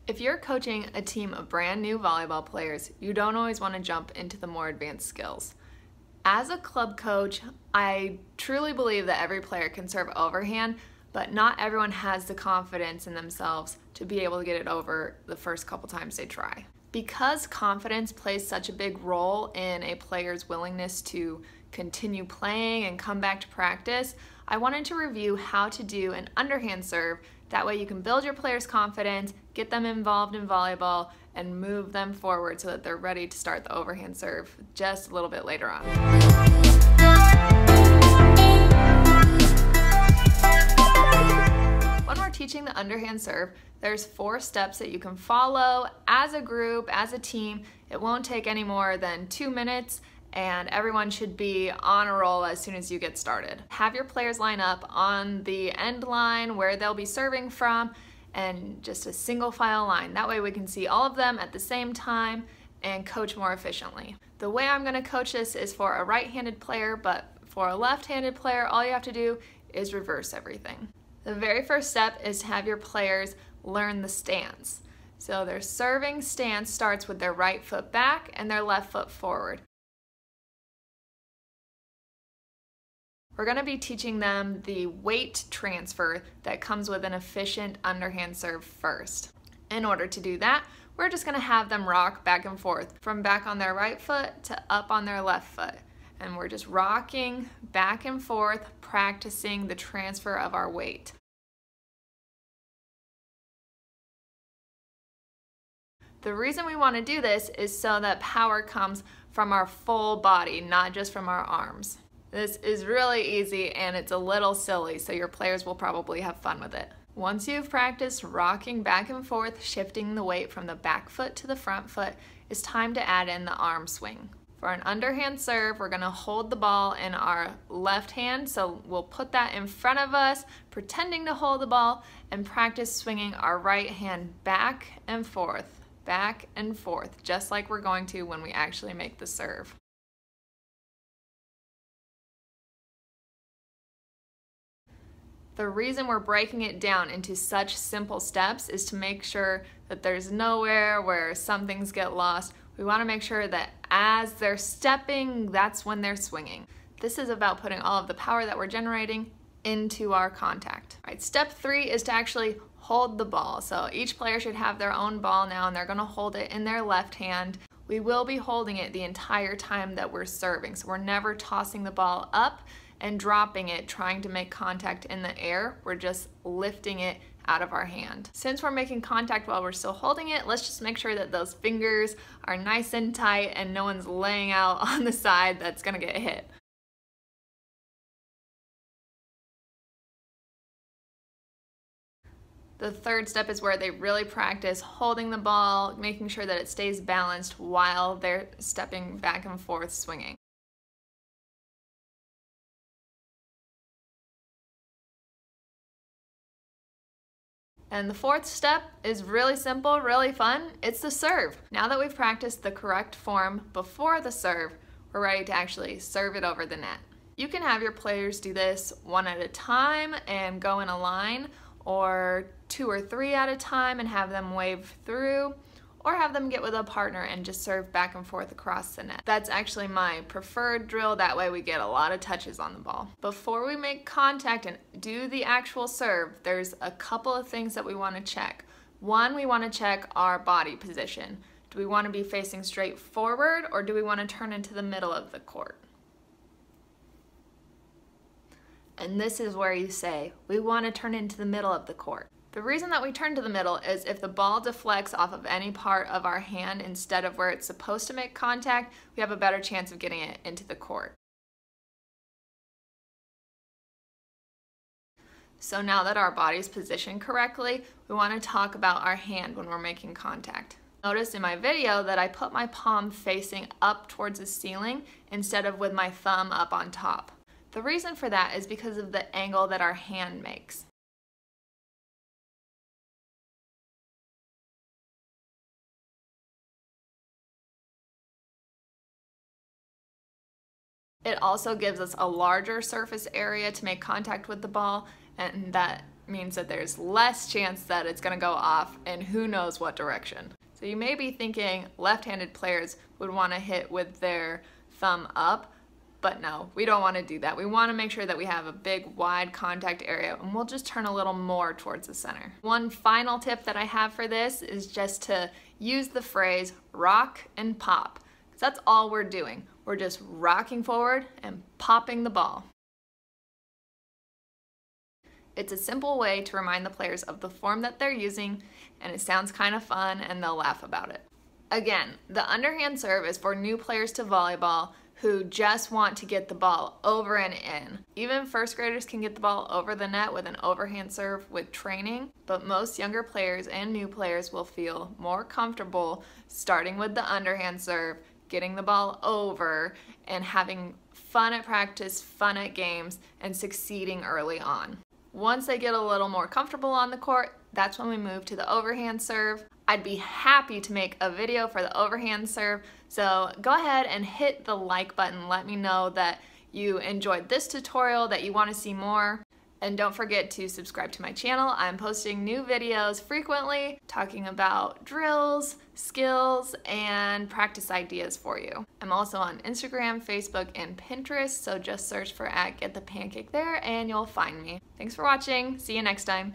If you're coaching a team of brand new volleyball players, you don't always want to jump into the more advanced skills. As a club coach, I truly believe that every player can serve overhand, but not everyone has the confidence in themselves to be able to get it over the first couple times they try. Because confidence plays such a big role in a player's willingness to continue playing and come back to practice, I wanted to review how to do an underhand serve. That way you can build your players' confidence, get them involved in volleyball, and move them forward so that they're ready to start the overhand serve just a little bit later on. When we're teaching the underhand serve, there's 4 steps that you can follow as a group, as a team. It won't take any more than 2 minutes, and everyone should be on a roll as soon as you get started. Have your players line up on the end line where they'll be serving from, and just a single file line. That way we can see all of them at the same time and coach more efficiently. The way I'm gonna coach this is for a right-handed player, but for a left-handed player, all you have to do is reverse everything. The very first step is to have your players learn the stance. So their serving stance starts with their right foot back and their left foot forward. We're going to be teaching them the weight transfer that comes with an efficient underhand serve first. In order to do that, we're just going to have them rock back and forth from back on their right foot to up on their left foot. And we're just rocking back and forth, practicing the transfer of our weight. The reason we want to do this is so that power comes from our full body, not just from our arms. This is really easy and it's a little silly, so your players will probably have fun with it. Once you've practiced rocking back and forth, shifting the weight from the back foot to the front foot, it's time to add in the arm swing. For an underhand serve, we're going to hold the ball in our left hand, so we'll put that in front of us, pretending to hold the ball, and practice swinging our right hand back and forth, just like we're going to when we actually make the serve. The reason we're breaking it down into such simple steps is to make sure that there's nowhere where some things get lost. We want to make sure that as they're stepping, that's when they're swinging. This is about putting all of the power that we're generating into our contact. All right, step 3 is to actually hold the ball. So each player should have their own ball now, and they're going to hold it in their left hand. We will be holding it the entire time that we're serving, so we're never tossing the ball up and dropping it, trying to make contact in the air. We're just lifting it out of our hand. Since we're making contact while we're still holding it, let's just make sure that those fingers are nice and tight and no one's laying out on the side that's gonna get hit. The third step is where they really practice holding the ball, making sure that it stays balanced while they're stepping back and forth swinging. And the fourth step is really simple, really fun. It's the serve. Now that we've practiced the correct form before the serve, we're ready to actually serve it over the net. You can have your players do this one at a time and go in a line, or 2 or 3 at a time and have them wave through, or have them get with a partner and just serve back and forth across the net. That's actually my preferred drill. That way we get a lot of touches on the ball. Before we make contact and do the actual serve, there's a couple of things that we want to check. One, we want to check our body position. Do we want to be facing straight forward, or do we want to turn into the middle of the court? And this is where you say, we want to turn into the middle of the court. The reason that we turn to the middle is if the ball deflects off of any part of our hand instead of where it's supposed to make contact, we have a better chance of getting it into the court. So now that our body's positioned correctly, we want to talk about our hand when we're making contact. Notice in my video that I put my palm facing up towards the ceiling instead of with my thumb up on top. The reason for that is because of the angle that our hand makes. It also gives us a larger surface area to make contact with the ball, and that means that there's less chance that it's gonna go off in who knows what direction. So you may be thinking left-handed players would wanna hit with their thumb up, but no, we don't wanna do that. We wanna make sure that we have a big, wide contact area, and we'll just turn a little more towards the center. One final tip that I have for this is just to use the phrase rock and pop, because that's all we're doing. We're just rocking forward and popping the ball. It's a simple way to remind the players of the form that they're using, and it sounds kind of fun and they'll laugh about it. Again, the underhand serve is for new players to volleyball who just want to get the ball over and in. Even first graders can get the ball over the net with an overhand serve with training, but most younger players and new players will feel more comfortable starting with the underhand serve, getting the ball over, and having fun at practice, fun at games, and succeeding early on. Once they get a little more comfortable on the court, that's when we move to the overhand serve. I'd be happy to make a video for the overhand serve, so go ahead and hit the like button. Let me know that you enjoyed this tutorial, that you want to see more. And don't forget to subscribe to my channel. I'm posting new videos frequently talking about drills, skills, and practice ideas for you. I'm also on Instagram, Facebook, and Pinterest, so just search for @GetThePancake there and you'll find me. Thanks for watching. See you next time.